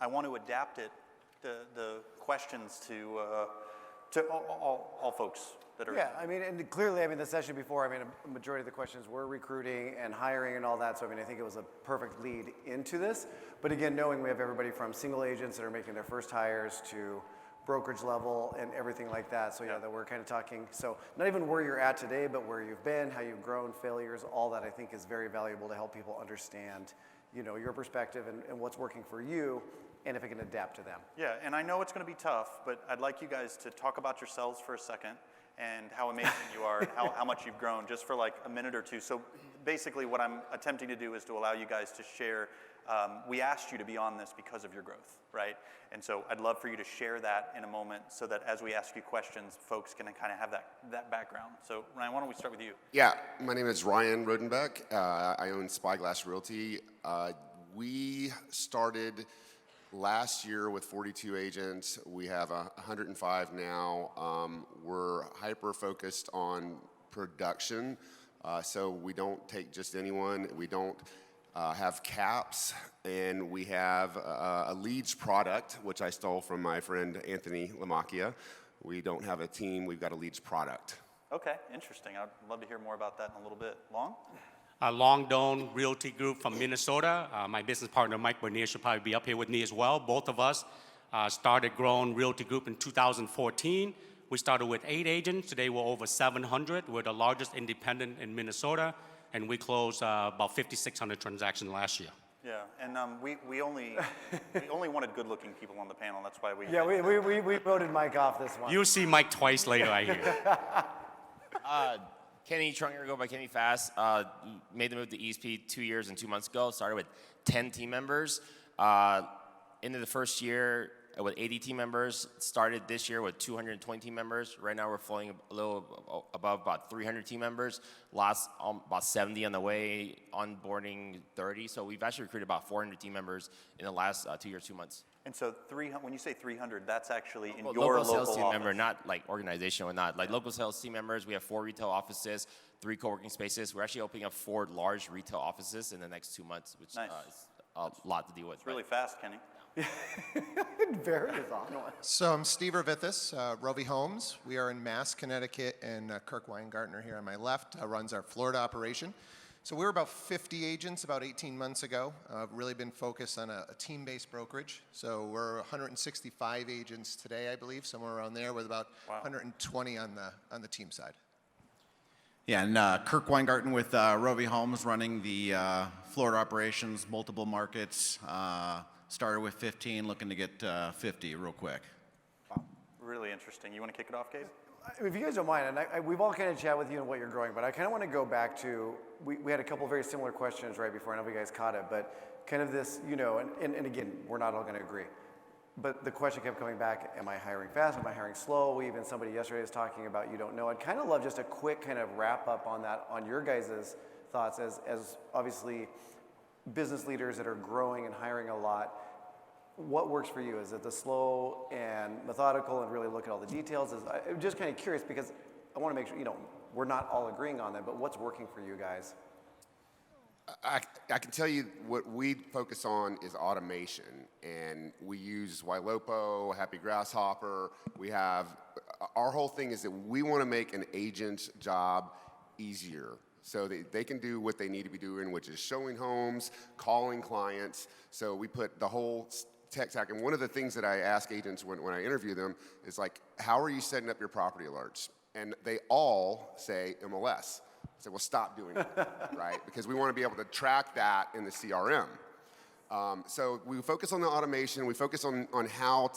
I want to adapt it, the questions to all folks that are. Yeah, I mean, and clearly, I mean, the session before, I mean, a majority of the questions were recruiting and hiring and all that. So, I mean, I think it was a perfect lead into this. But again, knowing we have everybody from single agents that are making their first hires to brokerage level and everything like that. So, yeah, that we're kind of talking. So, not even where you're at today, but where you've been, how you've grown, failures, all that I think is very valuable to help people understand, you know, your perspective and what's working for you, and if it can adapt to them. Yeah, and I know it's going to be tough, but I'd like you guys to talk about yourselves for a second and how amazing you are, and how much you've grown, just for like a minute or two. So basically what I'm attempting to do is to allow you guys to share. We asked you to be on this because of your growth, right? And so I'd love for you to share that in a moment so that as we ask you questions, folks can kind of have that background. So Ryan, why don't we start with you? Yeah, my name is Ryan Rodenbeck. I own Spyglass Realty. We started last year with 42 agents. We have 105 now. We're hyper-focused on production, so we don't take just anyone. We don't have caps, and we have a leads product, which I stole from my friend Anthony Lamacchia. We don't have a team. We've got a leads product. Okay, interesting. I'd love to hear more about that in a little bit. Long? Long Dome Realty Group from Minnesota. My business partner, Mike Bernier, should probably be up here with me as well. Both of us started Grown Realty Group in 2014. We started with 8 agents. Today we're over 700. We're the largest independent in Minnesota, and we closed about 5,600 transactions last year. Yeah, and we only wanted good-looking people on the panel. That's why we. Yeah, we voted Mike off this one. You'll see Mike twice later, I hear. Kenny Trunger, go by Kenny Fast. Made the move to ESP 2 years and 2 months ago. Started with 10 team members. Into the first year with 80 team members. Started this year with 220 team members. Right now we're flowing a little above about 300 team members. Lost about 70 on the way, onboarding 30. So we've actually recruited about 400 team members in the last 2 years, 2 months. And so when you say 300, that's actually in your local sales team office. member, not like organization or not. Like local sales team members, we have 4 retail offices, 3 co-working spaces. We're actually opening up 4 large retail offices in the next 2 months, which nice. Is a lot to deal with. It's really fast, Kenny. Very is on one. So I'm Steve Ravithis, Rovey Homes. We are in Mass, Connecticut, and Kirk Weingartner here on my left runs our Florida operation. So we were about 50 agents about 18 months ago. Really been focused on a team-based brokerage. So we're 165 agents today, I believe, somewhere around there, with about 120 on the team side. Yeah, and Kirk Weingarten with Rovey Homes, running the Florida operations, multiple markets. Started with 15, looking to get 50 real quick. Wow, really interesting. You want to kick it off, Gabe? If you guys don't mind, and we've all kind of chatted with you on what you're growing, but I kind of want to go back to, we had a couple very similar questions right before. I know you guys caught it, but kind of this, you know, and again, we're not all going to agree. But the question kept coming back, am I hiring fast? Am I hiring slow? Even somebody yesterday was talking about you don't know. I'd kind of love just a quick kind of wrap up on that, on your guys' thoughts as obviously business leaders that are growing and hiring a lot. What works for you? Is it the slow and methodical and really look at all the details? I'm just kind of curious because I want to make sure, you know, we're not all agreeing on that, but what's working for you guys? I can tell you what we focus on is automation, and we use Ylopo, Happy Grasshopper. We have, our whole thing is that we want to make an agent's job easier so that they can do what they need to be doing, which is showing homes, calling clients. So we put the whole tech stack, and one of the things that I ask agents when I interview them is like, how are you setting up your property alerts? And they all say MLS. I say, well, stop doing that, right? Because we want to be able to track that in the CRM. So we focus on the automation. We focus on how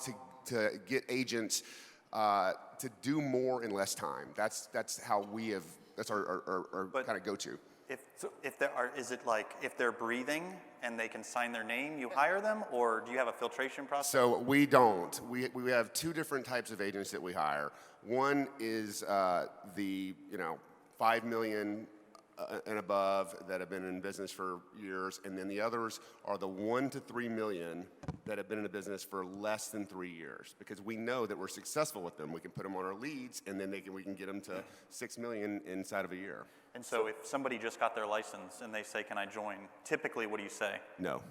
to get agents to do more in less time. That's how we have. That's our kind of go-to. If they're breathing and they can sign their name, you hire them, or do you have a filtration process? So we don't. We have 2 different types of agents that we hire. One is the 5 million and above that have been in business for years, and then the others are the 1 to 3 million that have been in the business for less than 3 years, because we know that we're successful with them. We can put them on our leads, and then we can get them to 6 million inside of a year. And so if somebody just got their license and they say, can I join? Typically, what do you say? No.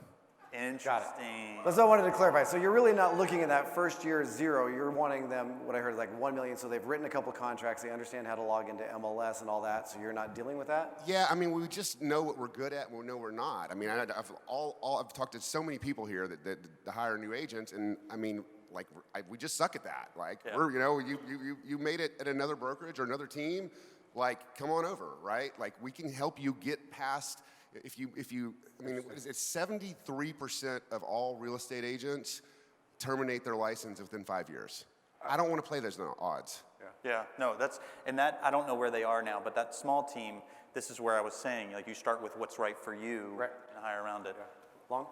Interesting. That's what I wanted to clarify. So you're really not looking at that first year 0. You're wanting them, what I heard, like 1 million. So they've written a couple contracts. They understand how to log into MLS and all that. So you're not dealing with that? Yeah, I mean, we just know what we're good at and we know we're not. I mean, I've talked to so many people here that hire new agents, and I mean, like, we just suck at that. Like, we're, you made it at another brokerage or another team, like, come on over, right? Like, we can help you get past. If you, I mean, it's 73% of all real estate agents terminate their license within 5 years. I don't want to play those odds. Yeah, no, that, I don't know where they are now, but that small team, this is where I was saying, like, you start with what's right for you and hire around it. Long?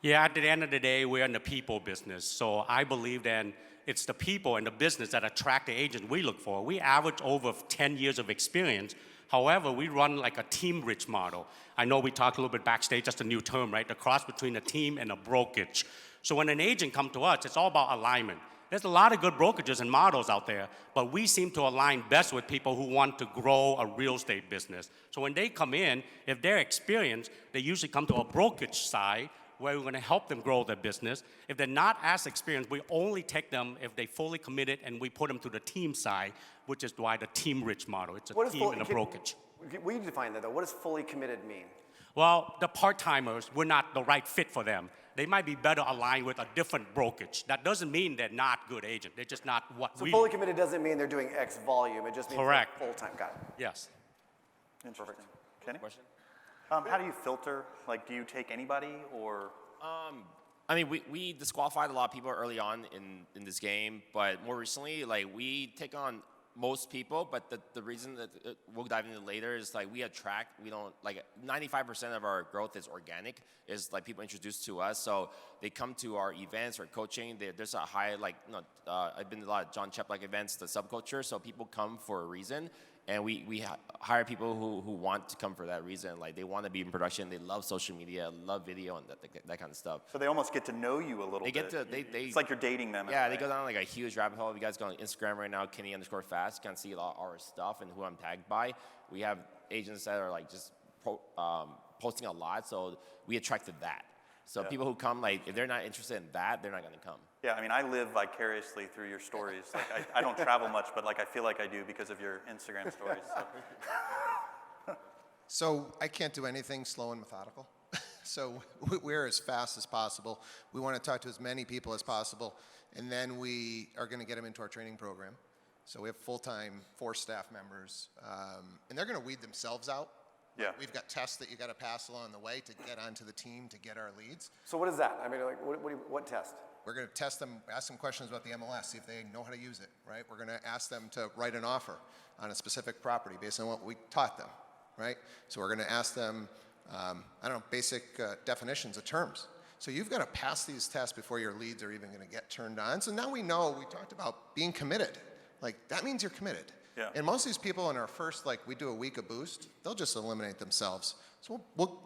Yeah, at the end of the day, we're in the people business. So I believe that it's the people and the business that attract the agents we look for. We average over 10 years of experience. However, we run like a team-rich model. I know we talked a little bit backstage, that's a new term, right? The cross between a team and a brokerage. So when an agent comes to us, it's all about alignment. There's a lot of good brokerages and models out there, but we seem to align best with people who want to grow a real estate business. So when they come in, if they're experienced, they usually come to a brokerage side where we're going to help them grow their business. If they're not as experienced, we only take them if they fully committed, and we put them to the team side, which is why the team-rich model. It's a team and a brokerage. We define that, though. What does fully committed mean? Well, the part-timers, we're not the right fit for them. They might be better aligned with a different brokerage. That doesn't mean they're not good agents. They're just not what So we... fully committed doesn't mean they're doing X volume. It just means Correct. full-time. Got it. Yes. Interesting. Kenny? Question? How do you filter? Like, do you take anybody, or? I mean, we disqualified a lot of people early on in this game, but more recently, like, we take on most people, but the reason that we'll dive into later is, like, we don't, like, 95% of our growth is organic, is like people introduced to us. So they come to our events or coaching. There's a high, like, I've been to a lot of John Chepp-like events, the subculture, so people come for a reason. And we hire people who want to come for that reason. Like, they want to be in production. They love social media, love video, and that kind of stuff. So they almost get to know you a little bit. It's like you're dating them. Yeah, they go down like a huge rabbit hole. If you guys go on Instagram right now, Kenny_Fast, you can see a lot of our stuff and who I'm tagged by. We have agents that are like just posting a lot, so we attracted that. So people who come, like, if they're not interested in that, they're not going to come. Yeah, I mean, I live vicariously through your stories. Like, I don't travel much, but, like, I feel like I do because of your Instagram stories. So I can't do anything slow and methodical. So we're as fast as possible. We want to talk to as many people as possible, and then we are going to get them into our training program. So we have full-time 4 staff members, and they're going to weed themselves out. Yeah. We've got tests that you got to pass along the way to get onto the team to get our leads. So what is that? I mean, like, what test? We're going to test them, ask them questions about the MLS, see if they know how to use it, right? We're going to ask them to write an offer on a specific property based on what we taught them, right? So we're going to ask them, basic definitions of terms. So you've got to pass these tests before your leads are even going to get turned on. So now we talked about being committed. Like, that means you're committed. Yeah. And most of these people in our first, like, we do a week of boost, they'll just eliminate themselves. So we'll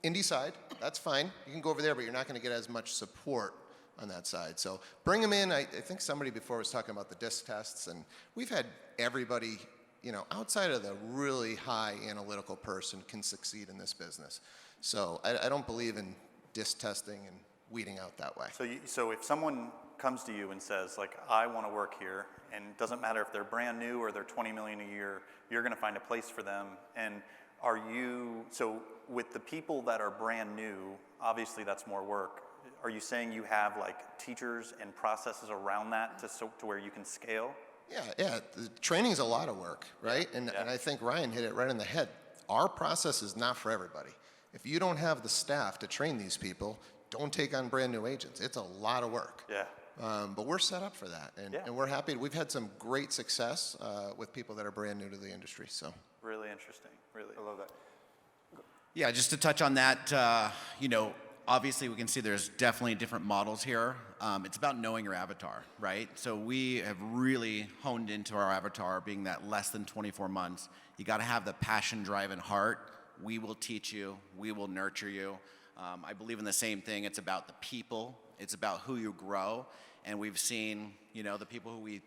indie side, that's fine. You can go over there, but you're not going to get as much support on that side. So bring them in. I think somebody before was talking about the disc tests, and we've had everybody, outside of the really high analytical person can succeed in this business. So I don't believe in disc testing and weeding out that way. So if someone comes to you and says, like, I want to work here, and it doesn't matter if they're brand new or they're 20 million a year, you're going to find a place for them. And so with the people that are brand new, obviously that's more work. Are you saying you have, like, teachers and processes around that to where you can scale? Yeah. The training's a lot of work, right? And I think Ryan hit it right on the head. Our process is not for everybody. If you don't have the staff to train these people, don't take on brand new agents. It's a lot of work. Yeah. But we're set up for that, and we're happy. We've had some great success with people that are brand new to the industry. So really interesting. Really, I love that. Yeah, just to touch on that, obviously we can see there's definitely different models here. It's about knowing your avatar, right? So we have really honed into our avatar being that less than 24 months. You got to have the passion, drive, and heart. We will teach you. We will nurture you. I believe in the same thing. It's about the people. It's about who you grow. And we've seen, the people who we,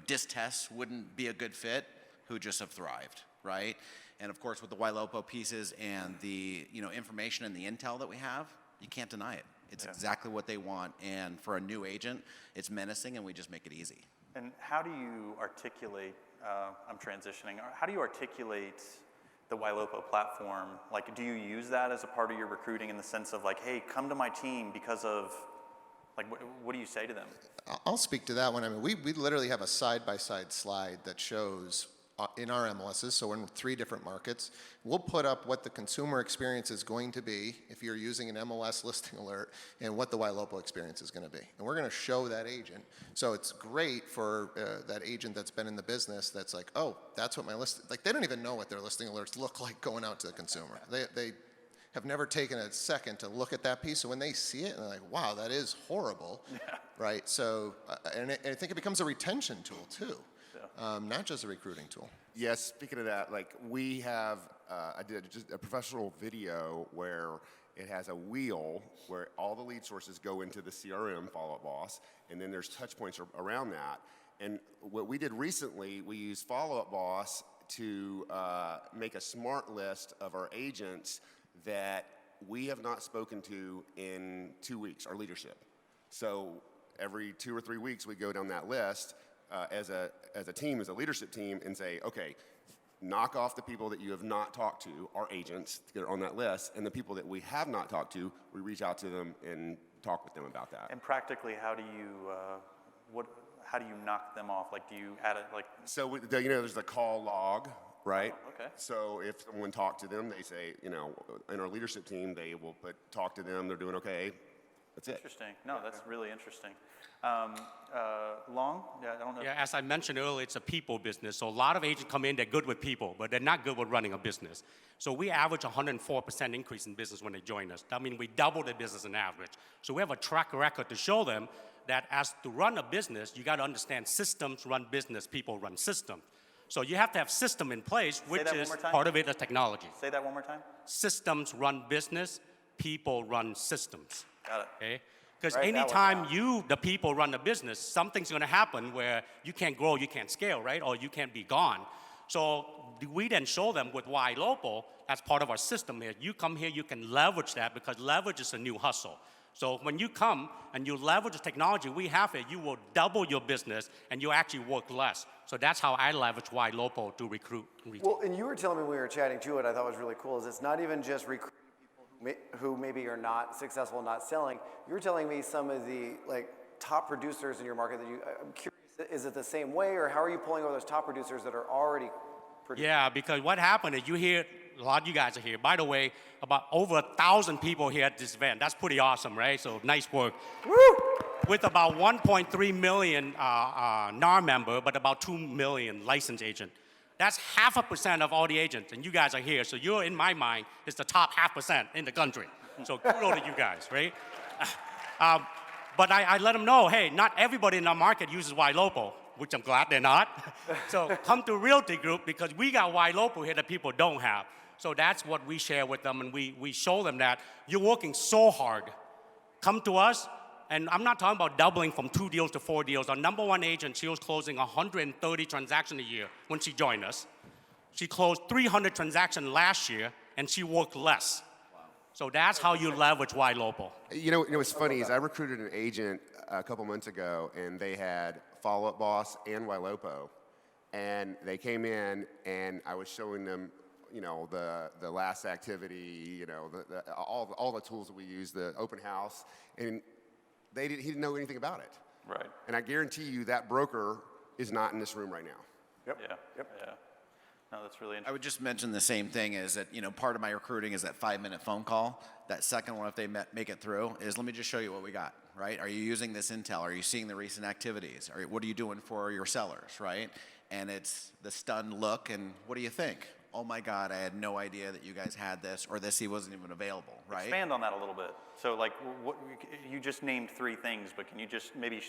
disc test wouldn't be a good fit, who just have thrived, right? And of course, with the Ylopo pieces and the, information and the intel that we have, you can't deny it. It's exactly what they want. And for a new agent, it's menacing, and we just make it easy. And how do you articulate, I'm transitioning, how do you articulate the Ylopo platform? Like, do you use that as a part of your recruiting in the sense of like, hey, come to my team because of, like, what do you say to them? I'll speak to that one. I mean, we literally have a side-by-side slide that shows in our MLSs, so we're in 3 different markets. We'll put up what the consumer experience is going to be if you're using an MLS listing alert and what the Ylopo experience is going to be. And we're going to show that agent. So it's great for that agent that's been in the business that's like, oh, that's what my list, like they don't even know what their listing alerts look like going out to the consumer. They have never taken a second to look at that piece. So when they see it, and they're like, wow, that is horrible, right? So, and I think it becomes a retention tool too. Not just a recruiting tool. Yes, speaking of that, like we have, I did just a professional video where it has a wheel where all the lead sources go into the CRM, Follow-Up Boss, and then there's touch points around that. And what we did recently, we used Follow-Up Boss to make a smart list of our agents that we have not spoken to in 2 weeks, our leadership. So every 2 or 3 weeks, we go down that list as a team, as a leadership team, and say, okay, knock off the people that you have not talked to, our agents, that are on that list, and the people that we have not talked to, we reach out to them and talk with them about that. And practically, how do you how do you knock them off? Like, do you add it like? So there's the call log, right? Oh, okay. So if someone talked to them, they say, in our leadership team, they will talk to them. They're doing okay. That's it. Interesting. No, that's really interesting. Long? Yeah, I don't know. Yeah, as I mentioned earlier, it's a people business. So a lot of agents come in, they're good with people, but they're not good with running a business. So we average 104% increase in business when they join us. That means we double the business on average. So we have a track record to show them that as to run a business, you got to understand systems run business, people run systems. So you have to have system in place, which is part of it is technology. Say that one more time. Systems run business, people run systems. Got it. Okay? Because Write that one anytime down. the people run the business, something's going to happen where you can't grow, you can't scale, right? Or you can't be gone. So we then show them with Ylopo, that's part of our system here. You come here, you can leverage that because leverage is a new hustle. So when you come and you leverage the technology we have here, you will double your business and you actually work less. So that's how I leverage Ylopo to recruit retail. Well, and you were telling me when we were chatting too, what I thought was really cool is it's not even just recruiting people who maybe are not successful, not selling. You were telling me some of the top producers in your market that I'm curious, is it the same way or how are you pulling over those top producers that are already producing? Yeah, because what happened is you hear, a lot of you guys are here. By the way, about over 1,000 people here at this event. That's pretty awesome, right? So nice work. Woo! With about 1.3 million NAR member, but about 2 million licensed agent. That's 0.5% of all the agents, and you guys are here. So you're, in my mind, is the top 0.5% in the country. So kudos to you guys, right? But I let them know, hey, not everybody in our market uses Ylopo, which I'm glad they're not. So come to Realty Group because we got Ylopo here that people don't have. So that's what we share with them, and we show them that you're working so hard. Come to us, and I'm not talking about doubling from 2 deals to 4 deals. Our number one agent, she was closing 130 transactions a year when she joined us. She closed 300 transactions last year, and she worked less. Wow. So that's how you leverage Ylopo. You know what's funny is I recruited an agent a couple months ago, and they had Follow-Up Boss and Ylopo, and they came in, and I was showing them, the last activity, all the tools that we use, the open house, and he didn't know anything about it. Right. And I guarantee you that broker is not in this room right now. Yep. Yeah. Yep. Yeah. No, that's really I interesting. would just mention the same thing is that, part of my recruiting is that 5-minute phone call. That second one, if they make it through, is let me just show you what we got, right? Are you using this intel? Are you seeing the recent activities? What are you doing for your sellers, right? And it's the stunned look, and what do you think? Oh my God, I had no idea that you guys had this, or this he wasn't even available, right? Expand on that a little bit. So what you just named 3 things, but can you just maybe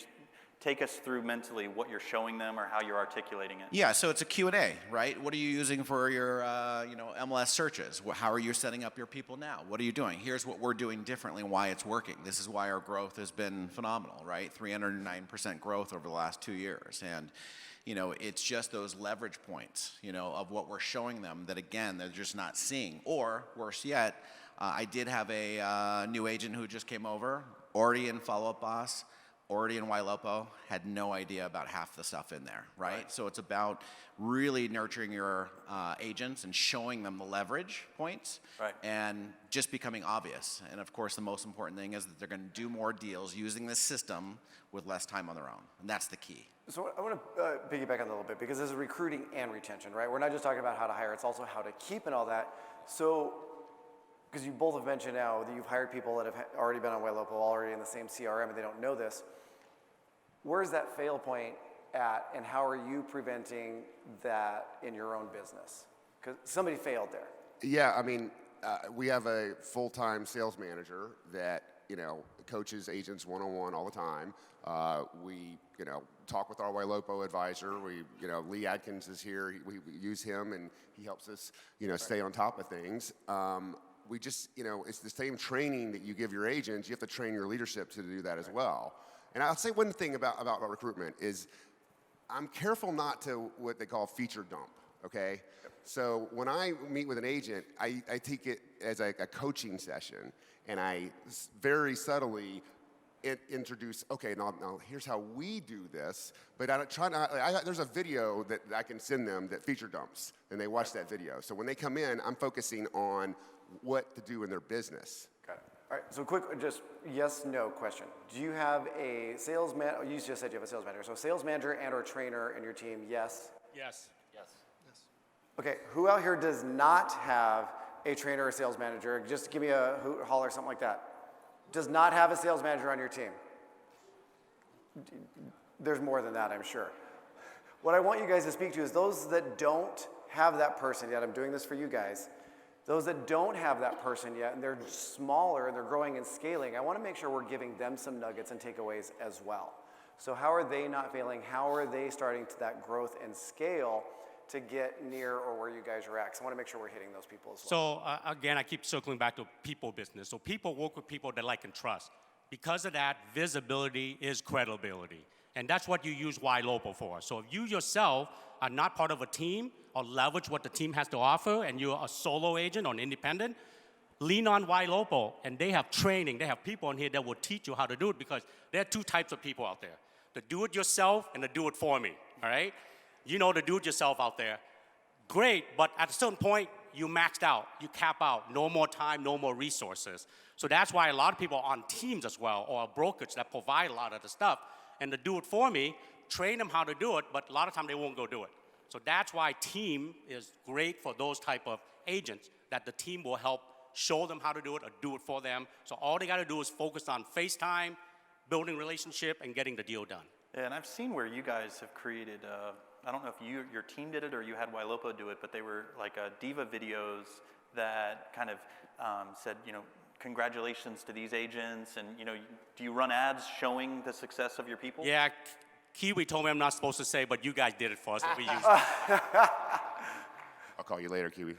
take us through mentally what you're showing them or how you're articulating it? Yeah, so it's a Q&A, right? What are you using for your MLS searches? How are you setting up your people now? What are you doing? Here's what we're doing differently and why it's working. This is why our growth has been phenomenal, right? 309% growth over the last 2 years. And it's just those leverage points, of what we're showing them that, again, they're just not seeing. Or, worse yet, I did have a new agent who just came over, already in Follow-Up Boss, already in Ylopo, had no idea about half the stuff in there, right? So it's about really nurturing your agents and showing them the leverage points Right. and just becoming obvious. And of course, the most important thing is that they're going to do more deals using this system with less time on their own. And that's the key. So I want to piggyback on that a little bit because this is recruiting and retention, right? We're not just talking about how to hire, it's also how to keep and all that. So, because you both have mentioned now that you've hired people that have already been on Ylopo, already in the same CRM, and they don't know this. Where's that fail point at, and how are you preventing that in your own business? Because somebody failed there. Yeah, I mean, we have a full-time sales manager that, coaches agents one-on-one all the time. We, talk with our Ylopo advisor. We, Lee Adkins is here. We use him, and he helps us, stay on top of things. We just, it's the same training that you give your agents. You have to train your leadership to do that as well. And I'll say one thing about recruitment is I'm careful not to what they call feature dump, okay? So when I meet with an agent, I take it as a coaching session, and I very subtly introduce, okay, now here's how we do this, but there's a video that I can send them that feature dumps, and they watch that video. So when they come in, I'm focusing on what to do in their business. Got it. All right, so quick, just yes, no question. Do you have a sales man? You just said you have a sales manager. So sales manager and or trainer in your team, yes? Yes. Okay, who out here does not have a trainer or sales manager? Just give me a hoot, holler, something like that. Does not have a sales manager on your team? There's more than that, I'm sure. What I want you guys to speak to is those that don't have that person yet. I'm doing this for you guys. Those that don't have that person yet, and they're smaller and they're growing and scaling, I want to make sure we're giving them some nuggets and takeaways as well. So how are they not failing? How are they starting to that growth and scale to get near or where you guys are at? 'Cause I want to make sure we're hitting those people as well. So again, I keep circling back to people business. So people work with people that like and trust. Because of that, visibility is credibility. And that's what you use Ylopo for. So if you yourself are not part of a team or leverage what the team has to offer and you're a solo agent or an independent, lean on Ylopo, and they have training. They have people in here that will teach you how to do it, because there are two types of people out there: the do-it-yourself and the do-it-for-me, all right? You know the do-it-yourself out there. Great, but at a certain point, you maxed out, you cap out, no more time, no more resources. So that's why a lot of people are on teams as well, or a brokerage that provide a lot of the stuff. And the do-it-for-me, train them how to do it, but a lot of time they won't go do it. So that's why team is great for those type of agents, that the team will help show them how to do it or do it for them. So all they gotta do is focus on FaceTime, building relationship, and getting the deal done. Yeah, and I've seen where you guys have created, I don't know if your team did it or you had Ylopo do it, but they were like diva videos that kind of said, congratulations to these agents, and do you run ads showing the success of your people? Yeah, Kiwi told me I'm not supposed to say, but you guys did it for us, so we used it. I'll call you later, Kiwi.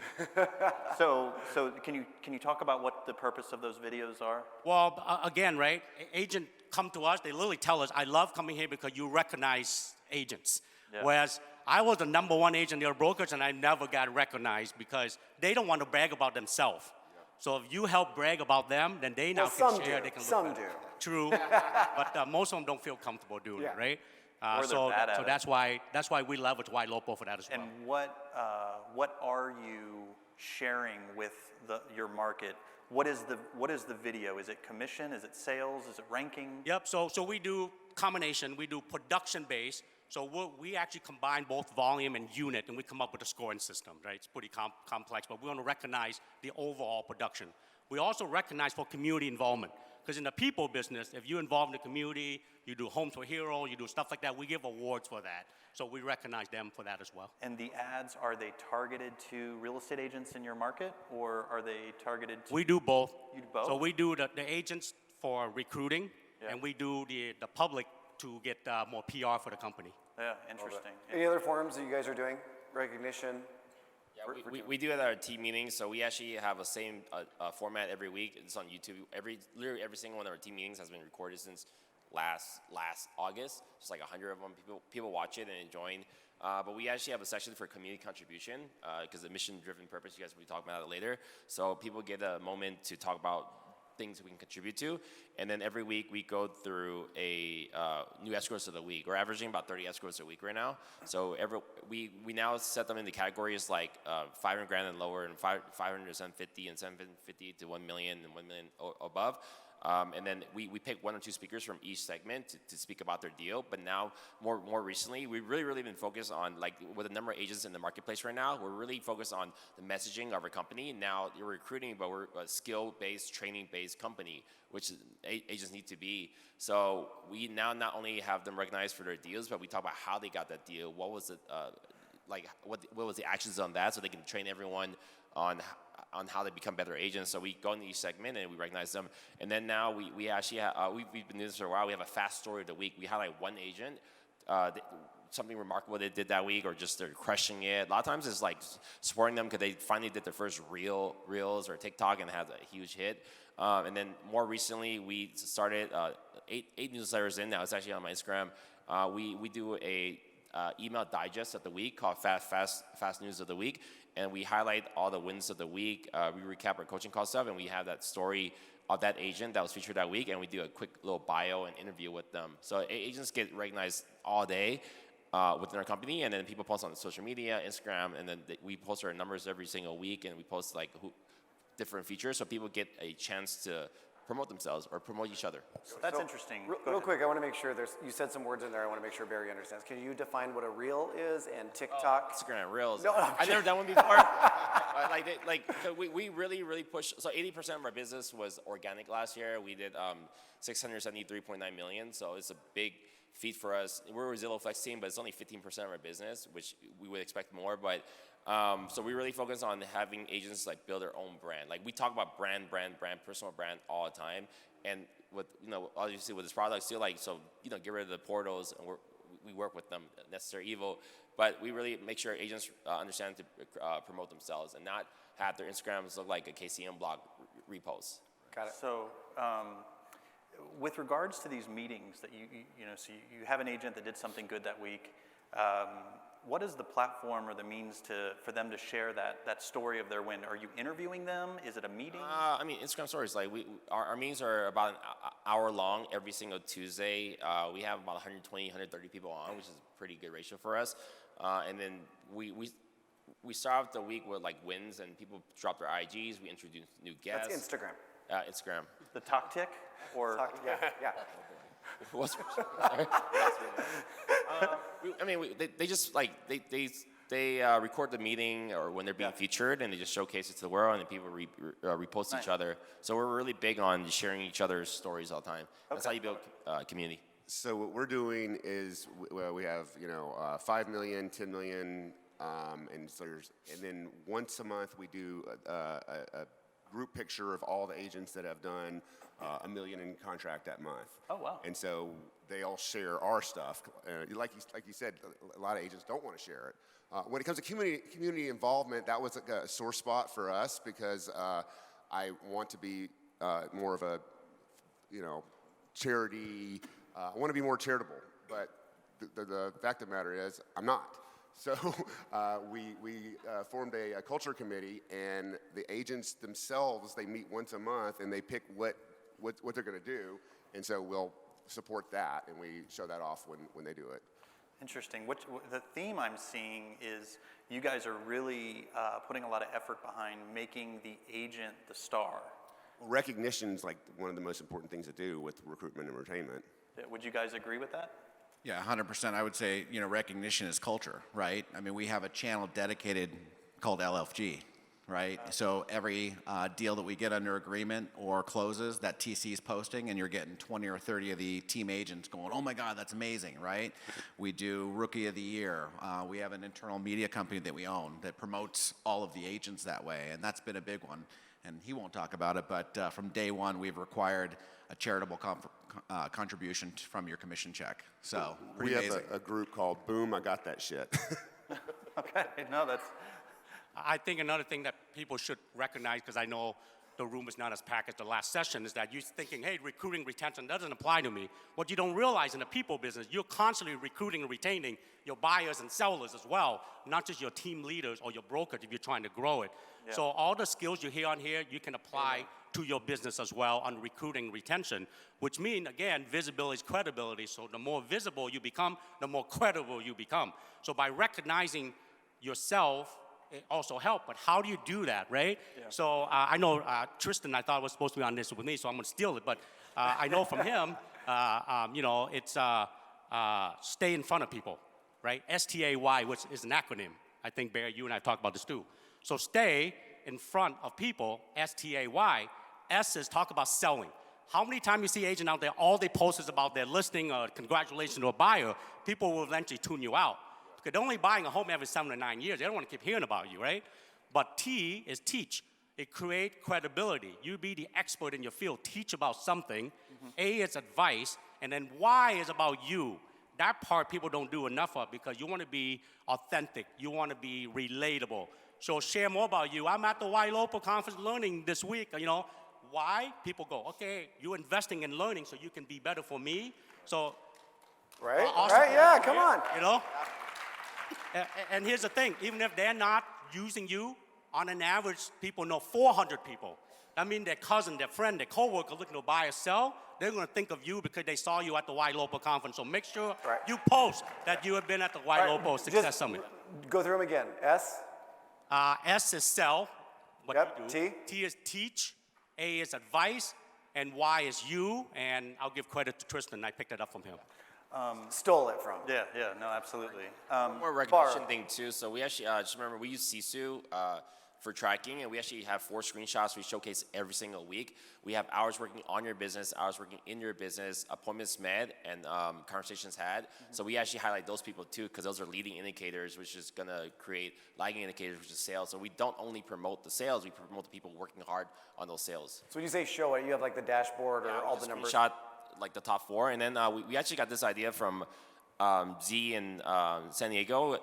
So can you talk about what the purpose of those videos are? Well, again, right? Agent come to us. They literally tell us, "I love coming here because you recognize agents." Yeah. Whereas I was the #1 agent in their brokerage, and I never got recognized because they don't want to brag about themselves. So if you help brag about them, then they now Well, can some share. do. They can Some look better. do. True, but most of them don't feel comfortable doing Yeah. it, right? Or they're bad at it. That's why we leverage Ylopo for that as well. And what are you sharing with your market? What is the video? Is it commission? Is it sales? Is it ranking? Yep, so we do combination. We do production-based. So we actually combine both volume and unit, and we come up with a scoring system, right? It's pretty complex, but we want to recognize the overall production. We also recognize for community involvement, because in the people business, if you involve in the community, you do Homes for Hero, you do stuff like that, we give awards for that. So we recognize them for that as well. And the ads, are they targeted to real estate agents in your market, or are they targeted to... We do both. You do both? So we do the agents for recruiting, Yeah. and we do the public to get more PR for the company. Yeah, interesting. Any other forums that you guys are doing? Recognition? Yeah, we do it at our team meetings, so we actually have a same format every week. It's on YouTube. Literally every single one of our team meetings has been recorded since last August. Just like 100 of them. People watch it and join. But we actually have a section for community contribution because the mission-driven purpose. You guys will be talking about it later. So people get a moment to talk about things we can contribute to, and then every week we go through a new escorts of the week. We're averaging about 30 escorts a week right now. So we now set them into categories like 500 grand and lower, and 500 to 750, and 750 to 1 million, and 1 million above. And then we pick 1 or 2 speakers from each segment to speak about their deal. But now, more recently, we've really been focused on, like, with the number of agents in the marketplace right now, we're really focused on the messaging of our company. Now, you're recruiting, but we're a skill-based, training-based company, which agents need to be. So we now not only have them recognized for their deals, but we talk about how they got that deal, what was it, what was the actions on that, so they can train everyone on how they become better agents. So we go into each segment and we recognize them. And then now we actually we've been doing this for a while. We have a fast story of the week. We highlight one agent, something remarkable they did that week, or just they're crushing it. A lot of times it's like supporting them because they finally did their first reels or TikTok and had a huge hit. And then more recently we started 8 newsletters in now. It's actually on my Instagram. We do a email digest of the week called Fast News of the Week, and we highlight all the wins of the week. We recap our coaching call stuff, and we have that story of that agent that was featured that week, and we do a quick little bio and interview with them. So agents get recognized all day within our company, and then people post on social media, Instagram, and then we post our numbers every single week, and we post like different features, so people get a chance to promote themselves or promote each other. That's interesting. Real quick, I want to make sure you said some words in there. I want to make sure Barry understands. Can you define what a reel is and TikTok? Instagram Reels. No, I've never done one before. We really push. So 80% of our business was organic last year. We did 673.9 million. So it's a big feat for us. We're a Zillow Flex team, but it's only 15% of our business, which we would expect more. But so we really focus on having agents like build their own brand. Like we talk about brand, personal brand all the time. And with obviously with this product, still get rid of the portals, and we work with them, necessary evil. But we really make sure agents understand to promote themselves and not have their Instagrams look like a KCM blog repost. Got it. So, with regards to these meetings that so you have an agent that did something good that week. What is the platform or the means for them to share that story of their win? Are you interviewing them? Is it a meeting? Instagram stories. Like our meetings are about an hour long every single Tuesday. We have about 120, 130 people on, which is a pretty good ratio for us. And then we start off the week with like wins, and people drop their IGs. We introduce new guests. That's Instagram. Instagram. The talk tick? Or Yeah. What's sorry? They just like they record the meeting or when they're being featured, and they just showcase it to the world, and then people repost each other. So we're really big on sharing each other's stories all the time. That's how you build community. So what we're doing is we have 5 million, 10 million, and then once a month we do a group picture of all the agents that have done $1 million in contract that month. Oh, wow. And so they all share our stuff. Like you said, a lot of agents don't want to share it. When it comes to community involvement, that was a sore spot for us because I want to be more of a charity. I want to be more charitable, but the fact of the matter is I'm not. So we formed a culture committee, and the agents themselves, they meet once a month, and they pick what they're going to do, and so we'll support that, and we show that off when they do it. Interesting. The theme I'm seeing is you guys are really putting a lot of effort behind making the agent the star. Recognition is like one of the most important things to do with recruitment and retainment. Would you guys agree with that? Yeah, 100%. I would say, recognition is culture, right? I mean, we have a channel dedicated called LFG, right? So every deal that we get under agreement or closes, that TC is posting, and you're getting 20 or 30 of the team agents going, oh my God, that's amazing, right? We do Rookie of the Year. We have an internal media company that we own that promotes all of the agents that way, and that's been a big one. And he won't talk about it, but from day one, we've required a charitable contribution from your commission check. So pretty amazing. We have a group called Boom, I Got That Shit. Okay, no, that's... I think another thing that people should recognize, because I know the room is not as packed as the last session, is that you're thinking, hey, recruiting, retention doesn't apply to me. What you don't realize in the people business, you're constantly recruiting and retaining your buyers and sellers as well, not just your team leaders or your brokers if you're trying to grow it. Yeah. So all the skills you hear on here, you can apply to your business as well on recruiting and retention, which mean, again, visibility is credibility. So the more visible you become, the more credible you become. So by recognizing yourself, it also help, but how do you do that, right? Yeah. So I know Tristan, I thought was supposed to be on this with me, so I'm gonna steal it, but I know from him, it's stay in front of people, right? STAY, which is an acronym. I think, Barry, you and I talked about this too. So stay in front of people, STAY. S is talk about selling. How many times you see agent out there, all they post is about their listing or congratulations to a buyer, people will eventually tune you out. Because they're only buying a home every 7 to 9 years. They don't want to keep hearing about you, right? But T is teach. It creates credibility. You be the expert in your field. Teach about something. A is advice. And then Y is about you. That part people don't do enough of because you want to be authentic. You want to be relatable. So share more about you. I'm at the Ylopo conference learning this week. Why? People go, okay, you're investing in learning so you can be better for me. So, Right? awesome. Right? Yeah, come on. And here's the thing, even if they're not using you, on an average, people know 400 people. That means their cousin, their friend, their coworker looking to buy or sell, they're gonna think of you because they saw you at the Ylopo conference. So make sure you post that you have been at the Ylopo Success Just Summit. Go through them again. S? S is sell, what Yep. you do. T? T is teach, A is advice, and Y is you, and I'll give credit to Tristan, I picked it up from him. Stole it from. Yeah, no, absolutely. More recognition thing too. So we actually just remember we use Sisu for tracking, and we actually have 4 screenshots we showcase every single week. We have hours working on your business, hours working in your business, appointments made, and conversations had. So we actually highlight those people too, because those are leading indicators, which is gonna create lagging indicators, which is sales. So we don't only promote the sales, we promote the people working hard on those sales. So when you say show it, you have like the dashboard or all the numbers? Screenshot like the top 4, and then we actually got this idea from Z in San Diego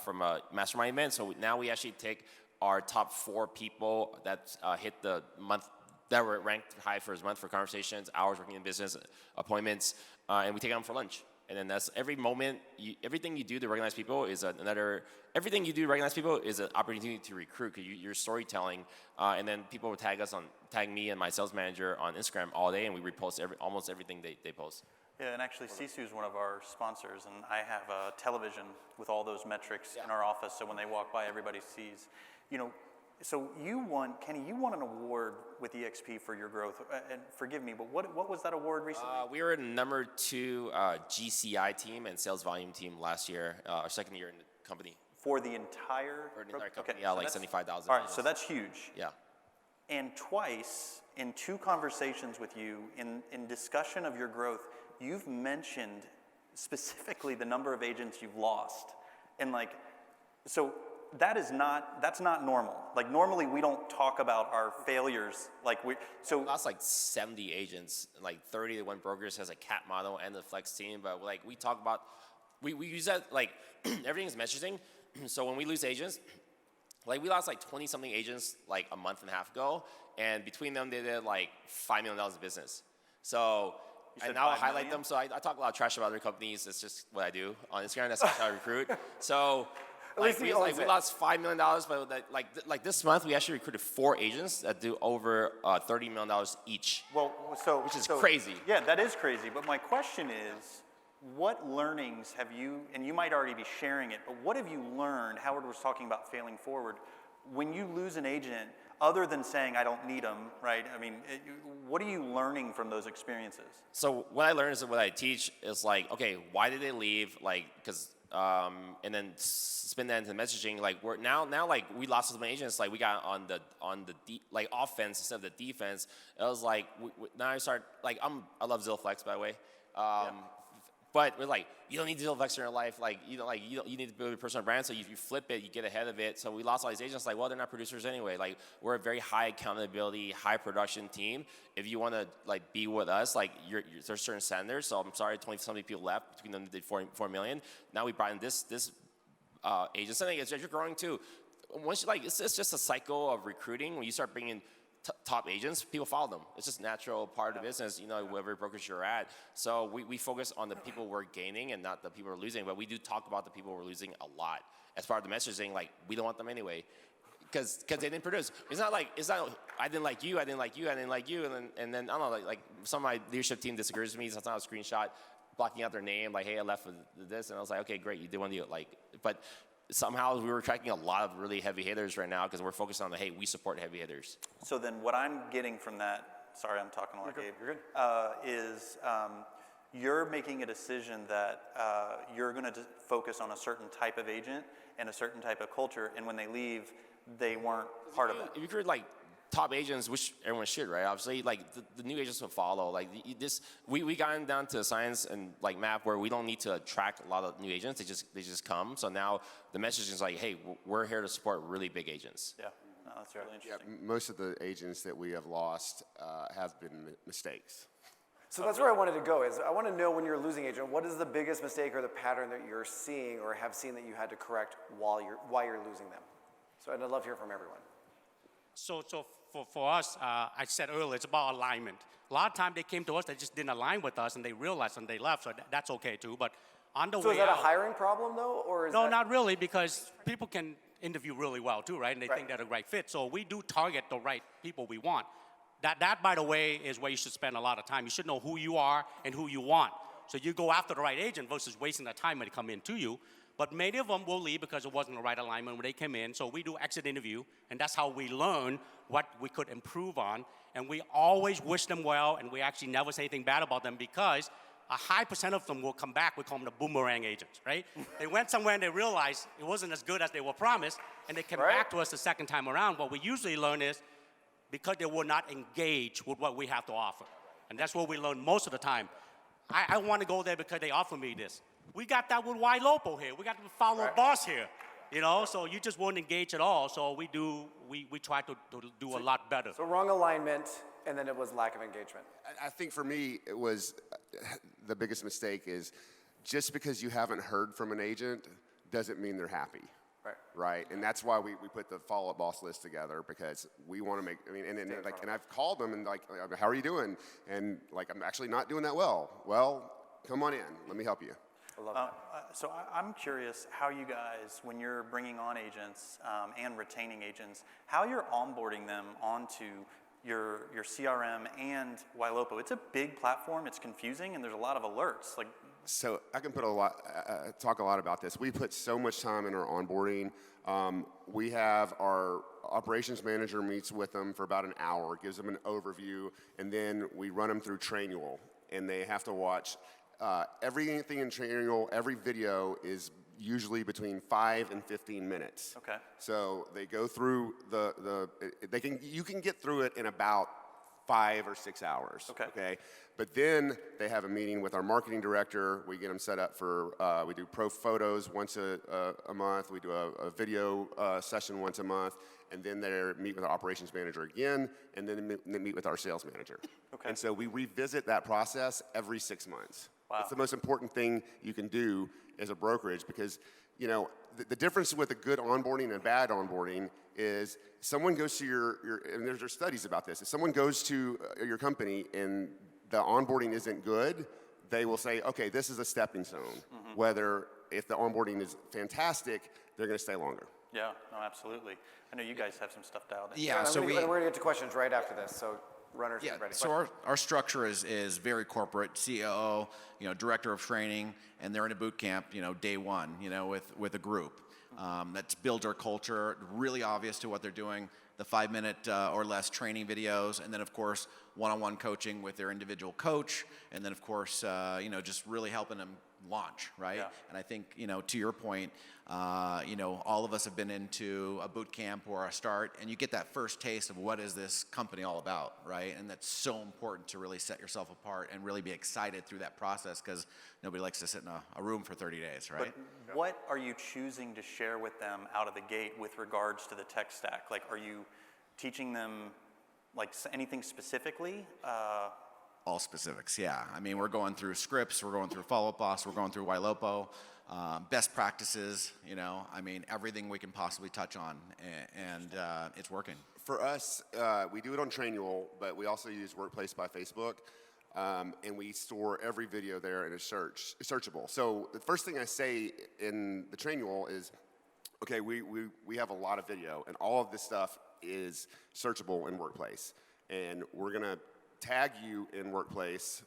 from a mastermind event. So now we actually take our top 4 people that hit the month, that were ranked high for his month for conversations, hours working in business, appointments, and we take them for lunch. And then that's every moment, everything you do to recognize people is everything you do to recognize people is an opportunity to recruit, because you're storytelling, and then people will tag me and my sales manager on Instagram all day, and we repost almost everything they post. Yeah, and actually Sisu is one of our sponsors, and I have a television with all those metrics in our office, so when they walk by, everybody sees. So Kenny, you won an award with EXP for your growth, and forgive me, but what was that award recently? We were number 2 GCI team and sales volume team last year, our second year in the company. For the entire? For the entire company, Okay, yeah, so like that's- 75,000. All right, so that's huge. Yeah. And twice, in 2 conversations with you, in discussion of your growth, you've mentioned specifically the number of agents you've lost. And so that's not normal. Like normally we don't talk about our failures. We lost like 70 agents, like 30 that went brokers as a cat model and the flex team. But we talk about, we use that, everything is messaging. So when we lose agents, we lost 20 something agents a month and a half ago. And between them, they did $5 million of business. So, and now I highlight them. So I talk a lot of trash about other companies. It's just what I do on Instagram. That's how I recruit. So we lost $5 million, but this month we actually recruited 4 agents that do over $30 million each. Which is crazy. Yeah, that is crazy. But my question is, what learnings have you, and you might already be sharing it, but what have you learned? Howard was talking about failing forward. When you lose an agent, other than saying I don't need them, right? I mean, what are you learning from those experiences? So what I learned is that what I teach is okay, why did they leave? And then spin that into messaging. We're now we lost some agents. We got on the offense instead of the defense. It was now I start I love Zilflex, by the way. But we're you don't need Zilflex in your life. You need to build a personal brand. So if you flip it, you get ahead of it. So we lost all these agents. Well, they're not producers anyway. We're a very high accountability, high production team. If you want to be with us, there's certain standards. So I'm sorry, 20-something people left. Between them, they did 4 million. Now we brought in this agent. And you're growing too. Once it's just a cycle of recruiting. When you start bringing top agents, people follow them. It's just a natural part of the business, you know, whatever brokerage you're at. So we focus on the people we're gaining and not the people we're losing, but we do talk about the people we're losing a lot as part of the messaging, like, we don't want them anyway. Because they didn't produce. It's not I didn't like you, I didn't like you, I didn't like you, and then I don't know, like some of my leadership team disagrees with me. So it's not a screenshot blocking out their name, like, hey, I left with this, and I was like, okay, great, you did one deal, like, but somehow we were attracting a lot of really heavy hitters right now because we're focused on hey, we support heavy hitters. So then what I'm getting from that, sorry, I'm talking a lot, Gabe, You're good. is you're making a decision that you're going to focus on a certain type of agent and a certain type of culture, and when they leave, they weren't part of it. If you create like top agents, which everyone should, right? Obviously, like the new agents will follow. Like we gotten down to science and like math where we don't need to attract a lot of new agents. They just come. So now the message is like, hey, we're here to support really big agents. Yeah, no, that's really interesting. Yeah, most of the agents that we have lost have been mistakes. So that's where I wanted to go. Is I want to know when you're a losing agent, what is the biggest mistake or the pattern that you're seeing or have seen that you had to correct while you're losing them? So I'd love to hear from everyone. So for us, I said earlier, it's about alignment. A lot of times they came to us, they just didn't align with us, and they realized and they left, so that's okay too. But on the So way is that a out, hiring problem though, or is no, that... not really, because people can interview really well too, right? And they Right. think they're the right fit. So we do target the right people we want. That, by the way, is where you should spend a lot of time. You should know who you are and who you want. So you go after the right agent versus wasting the time when they come in to you. But many of them will leave because it wasn't the right alignment when they came in. So we do exit interview, and that's how we learn what we could improve on. And we always wish them well, and we actually never say anything bad about them because a high percent of them will come back. We call them the boomerang agents, right? They went somewhere and they realized it wasn't as good as they were promised, and they came Right. back to us the second time around. What we usually learn is because they were not engaged with what we have to offer. And that's what we learn most of the time. I want to go there because they offer me this. We got that with Ylopo here. We got the follow boss here. You know, so you just won't engage at all. So we try to do a lot better. So wrong alignment, and then it was lack of engagement. I think for me, it was the biggest mistake is just because you haven't heard from an agent doesn't mean they're happy. Right. Right, and that's why we put the follow-up boss list together because we want to make. I mean, and I've called them and like, how are you doing? And like, I'm actually not doing that well. Well, come on in. Let me help you. I love that. So I'm curious how you guys, when you're bringing on agents and retaining agents, how you're onboarding them onto your CRM and Ylopo. It's a big platform. It's confusing, and there's a lot of alerts. Like, So I can talk a lot about this. We put so much time in our onboarding. We have our operations manager meets with them for about an hour, gives them an overview, and then we run them through Trainual, and they have to watch everything in Trainual. Every video is usually between 5 and 15 minutes. Okay. So they go through you can get through it in about 5 or 6 hours. Okay. But then they have a meeting with our marketing director. We get them set up for, we do pro photos once a month. We do a video session once a month. And then they meet with our operations manager again. And then they meet with our sales manager. Okay. And so we revisit that process every 6 months. Wow. It's the most important thing you can do as a brokerage because, you know, the difference with a good onboarding and a bad onboarding is someone goes to your and there's studies about this. If someone goes to your company and the onboarding isn't good, they will say, okay, this is a stepping stone. Mm-hmm. Whether if the onboarding is fantastic, they're going to stay longer. yeah, no, absolutely. I know you guys have some stuff dialed in. Yeah, so we're going to get to questions right after this. So runners, Yeah, get ready. so our structure is very corporate. COO, director of training, and they're in a boot camp, day one, with a group. That's built our culture, really obvious to what they're doing. The 5-minute or less training videos, and then of course one-on-one coaching with their individual coach, and then of course just really helping them launch, right? Yeah. And I think to your point, all of us have been into a boot camp or a start, and you get that first taste of what is this company all about, right? And that's so important to really set yourself apart and really be excited through that process because nobody likes to sit in a room for 30 days, right? But what are you choosing to share with them out of the gate with regards to the tech stack? Like, are you teaching them like anything specifically? all specifics, yeah. I mean, we're going through scripts, we're going through follow-up boss, we're going through Ylopo, best practices, you know, I mean, everything we can possibly touch on, and it's working. For us, we do it on Trainual, but we also use Workplace by Facebook, and we store every video there and it's searchable. So the first thing I say in the Trainual is, okay, we have a lot of video, and all of this stuff is searchable in Workplace. And we're gonna tag you in Workplace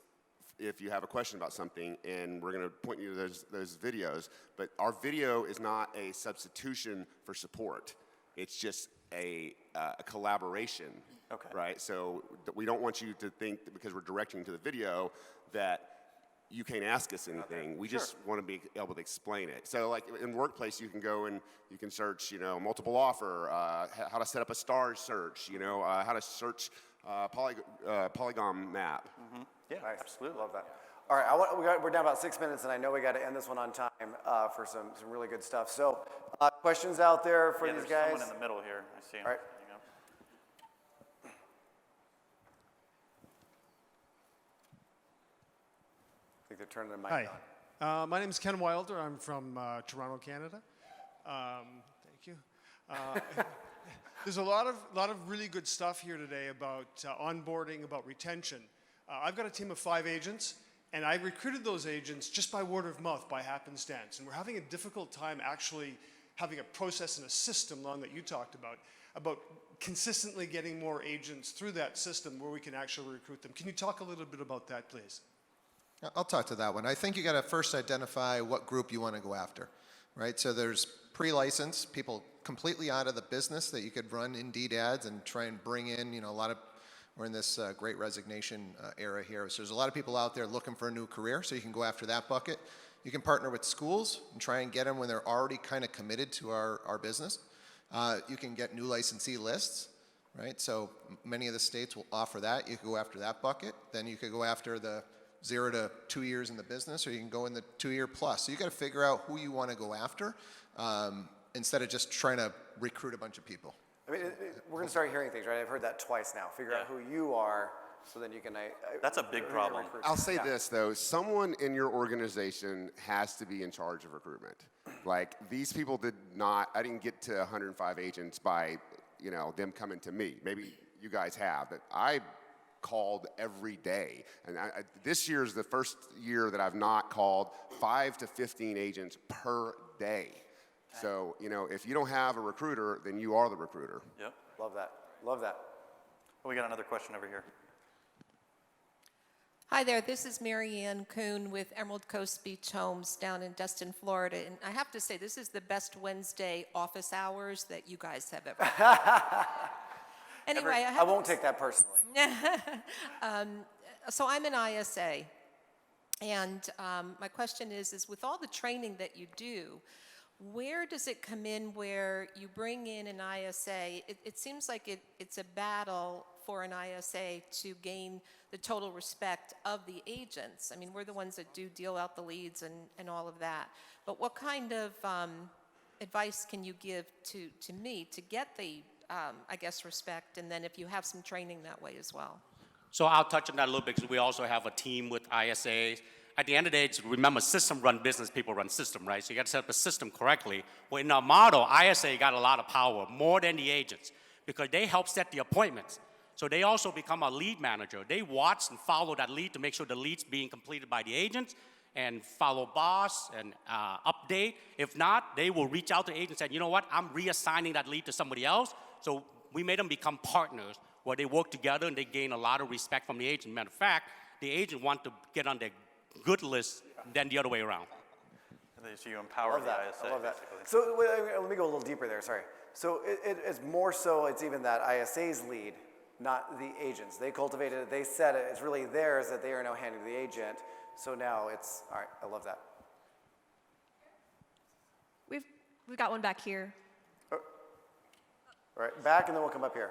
if you have a question about something, and we're gonna point you to those videos. But our video is not a substitution for support. It's just a collaboration, Okay. right? So we don't want you to think that because we're directing you to the video that you can't ask us anything. We just want to be able to explain it. So like in Workplace, you can go and you can search, you know, multiple offer, how to set up a star search, you know, how to search polygon map. Yeah, Nice. absolutely. Love that. All right, we're down about 6 minutes, and I know we got to end this one on time for some really good stuff. So, questions out there for Yeah, these there's guys? someone in the middle here. I see him. All right. There you go. I think they're turning their mic Hi, on. my name is Ken Wilder. I'm from Toronto, Canada. Thank you. There's a lot of really good stuff here today about onboarding, about retention. I've got a team of 5 agents, and I recruited those agents just by word of mouth, by happenstance. And we're having a difficult time actually having a process and a system, Lon, that you talked about consistently getting more agents through that system where we can actually recruit them. Can you talk a little bit about that, please? I'll talk to that one. I think you got to first identify what group you want to go after, right? So there's pre-license, people completely out of the business that you could run Indeed ads and try and bring in, you know, we're in this great resignation era here. So there's a lot of people out there looking for a new career, so you can go after that bucket. You can partner with schools and try and get them when they're already kind of committed to our business. You can get new licensee lists, right? So many of the states will offer that. You can go after that bucket. Then you could go after the 0 to 2 years in the business, or you can go in the 2-year plus. So you got to figure out who you want to go after instead of just trying to recruit a bunch of people. I mean, we're going to start hearing things, right? I've heard that twice now. Figure out who you are, so then you can. That's a big who you're problem. recruiting. I'll say this though, someone in your organization has to be in charge of recruitment. Like these people I didn't get to 105 agents by, you know, them coming to me. Maybe you guys have, but I called every day. And this year is the first year that I've not called 5 to 15 agents per day. So, you know, if you don't have a recruiter, then you are the recruiter. Yep. Love that. Love that. We got another question over here. Hi there, this is Mary Ann Kuhn with Emerald Coast Beach Homes down in Destin, Florida. And I have to say, this is the best Wednesday office hours that you guys have ever had. Anyway, I won't take that personally. So I'm an ISA, and my question is with all the training that you do, where does it come in where you bring in an ISA? It seems like it's a battle for an ISA to gain the total respect of the agents. I mean, we're the ones that do deal out the leads and all of that. But what kind of advice can you give to me to get the, I guess, respect, and then if you have some training that way as well? So I'll touch on that a little bit because we also have a team with ISAs. At the end of the day, remember, system run business, people run system, right? So you got to set up the system correctly. Well, in our model, ISA got a lot of power, more than the agents, because they help set the appointments. So they also become a lead manager. They watch and follow that lead to make sure the lead's being completed by the agents and follow boss and update. If not, they will reach out to the agent and say, you know what, I'm reassigning that lead to somebody else. So we made them become partners where they work together and they gain a lot of respect from the agent. Matter of fact, the agent want to get on their good list than the other way around. So you empower Love the that. ISA, I love that. basically. So let me go a little deeper there. Sorry. So it's more so it's even that ISA's lead, not the agents. They cultivated it. They said it. It's really theirs that they are now handing to the agent. So now it's all right. I love that. We've got one back here. All right, back, and then we'll come up here.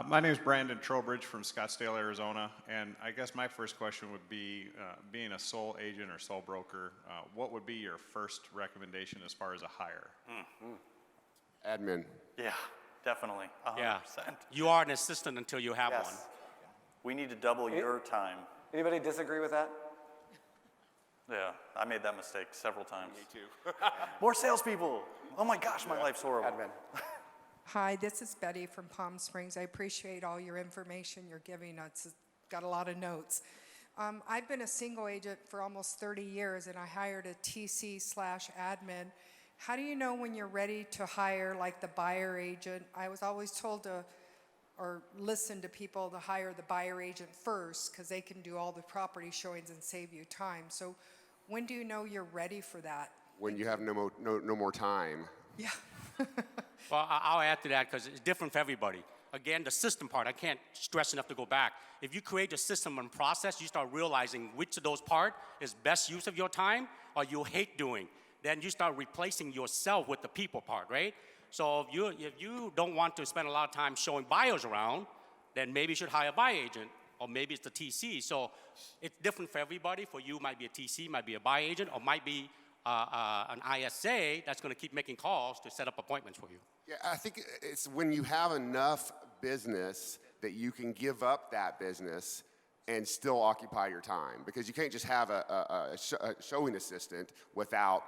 My name is Brandon Trowbridge from Scottsdale, Arizona, and I guess my first question would be, being a sole agent or sole broker, what would be your first recommendation as far as a hire? Admin. Yeah, definitely. 100%. Yeah. You are an assistant until you have Yes. one. We need to double your time. Anybody disagree with that? Yeah, I made that mistake several times. Me too. More salespeople. Oh my gosh, my life's horrible. Admin. Hi, this is Betty from Palm Springs. I appreciate all your information you're giving us. It's got a lot of notes. I've been a single agent for almost 30 years, and I hired a TC/admin. How do you know when you're ready to hire, like, the buyer agent? I was always told to, or listen to people to hire the buyer agent first, because they can do all the property showings and save you time. So when do you know you're ready for that? When you have no more time. Yeah. Well, I'll add to that because it's different for everybody. Again, the system part, I can't stress enough to go back. If you create a system and process, you start realizing which of those parts is best use of your time or you hate doing. Then you start replacing yourself with the people part, right? So if you don't want to spend a lot of time showing buyers around, then maybe you should hire a buy agent, or maybe it's the TC. So it's different for everybody. For you, it might be a TC, might be a buy agent, or might be an ISA that's going to keep making calls to set up appointments for you. Yeah, I think it's when you have enough business that you can give up that business and still occupy your time, because you can't just have a showing assistant without,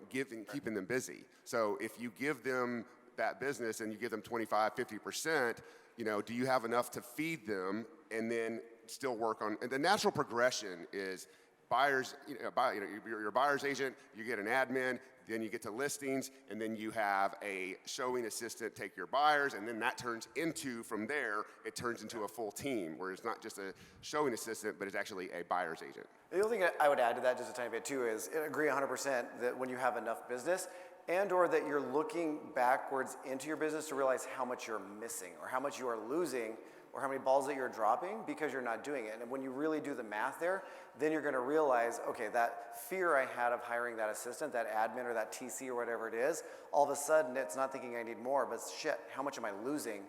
keeping them busy. So if you give them that business and you give them 25, 50%, do you have enough to feed them and then still work on, and the natural progression is buyers, you're a buyer's agent, you get an admin, then you get to listings, and then you have a showing assistant take your buyers, and then that turns into, from there, it turns into a full team, where it's not just a showing assistant, but it's actually a buyer's agent. The only thing I would add to that just a tiny bit too is I agree 100% that when you have enough business and or that you're looking backwards into your business to realize how much you're missing or how much you are losing or how many balls that you're dropping because you're not doing it. And when you really do the math there, then you're gonna realize, okay, that fear I had of hiring that assistant, that admin or that TC or whatever it is, all of a sudden it's not thinking I need more, but shit, how much am I losing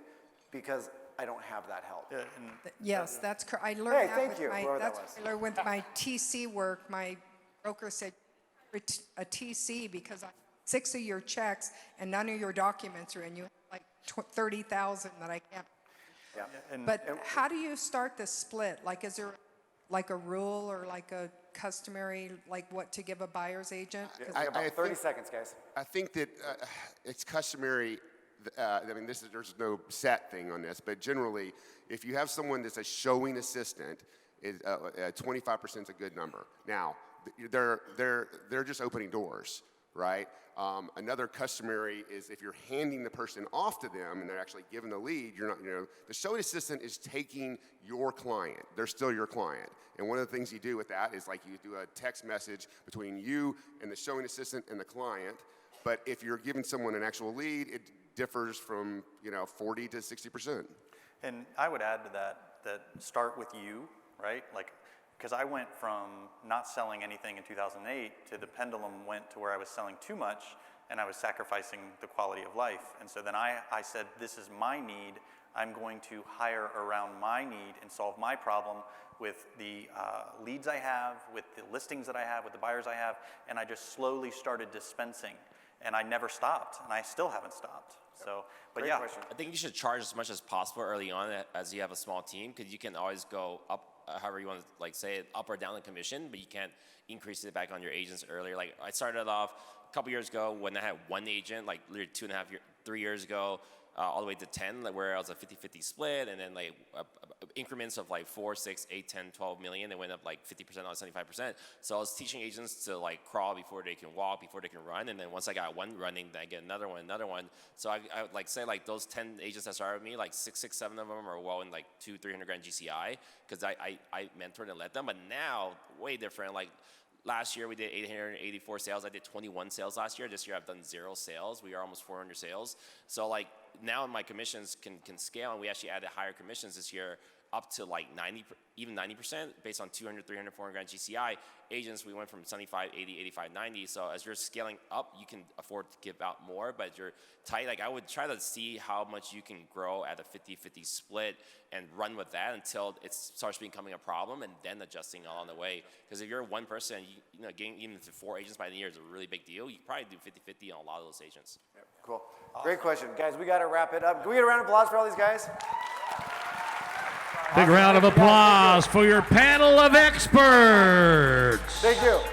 because I don't have that help. Yeah, Yes, that's correct. I learned that thank with you, my, whoever that that's was. what I learned with my TC work. My broker said, a TC because 6 of your checks and none of your documents are in. You have like 30,000 that I can't. Yeah. But how do you start the split? Like, is there like a rule or like a customary, like what to give a buyer's agent? 'Cause We have about 30 seconds, guys. I think that it's customary. There's no set thing on this, but generally, if you have someone that's a showing assistant, 25% is a good number. Now, they're just opening doors, right? Another customary is if you're handing the person off to them and they're actually giving the lead, you're not, the showing assistant is taking your client. They're still your client. And one of the things you do with that is like you do a text message between you and the showing assistant and the client. But if you're giving someone an actual lead, it differs from 40 to 60%. And I would add to that start with you, right? Like, because I went from not selling anything in 2008 to the pendulum went to where I was selling too much and I was sacrificing the quality of life. And so then I said, this is my need. I'm going to hire around my need and solve my problem with the leads I have, with the listings that I have, with the buyers I have. And I just slowly started dispensing. And I never stopped, and I still haven't stopped. So, but Great yeah. question. I think you should charge as much as possible early on as you have a small team, because you can always go up, however you want to say it, up or down the commission, but you can't increase it back on your agents earlier. Like I started off a couple years ago when I had one agent, like literally 3 years ago, all the way to 10, where I was a 50-50 split, and then like increments of like 4, 6, 8, 10, 12 million. They went up like 50% on 75%. So I was teaching agents to like crawl before they can walk, before they can run. And then once I got one running, then I get another one. So I would like say like those 10 agents that started with me, like 6, 7 of them are well in like 200-300 grand GCI, because I mentored and led them. But now, way different. Like last year we did 884 sales. I did 21 sales last year. This year I've done 0 sales. We are almost 400 sales. So like now my commissions can scale, and we actually added higher commissions this year, up to like 90% based on 200, 300, 400 grand GCI. Agents, we went from 75, 80, 85, 90. So as you're scaling up, you can afford to give out more, but you're tight. Like I would try to see how much you can grow at a 50-50 split and run with that until it starts becoming a problem, and then adjusting along the way. Because if you're one person, getting even to 4 agents by the year is a really big deal. You can probably do 50-50 on a lot of those agents. Yep, cool. Awesome. Great question. Guys, we got to wrap it up. Can we get a round of applause for all these guys? Big round of applause for your panel of experts. Thank you.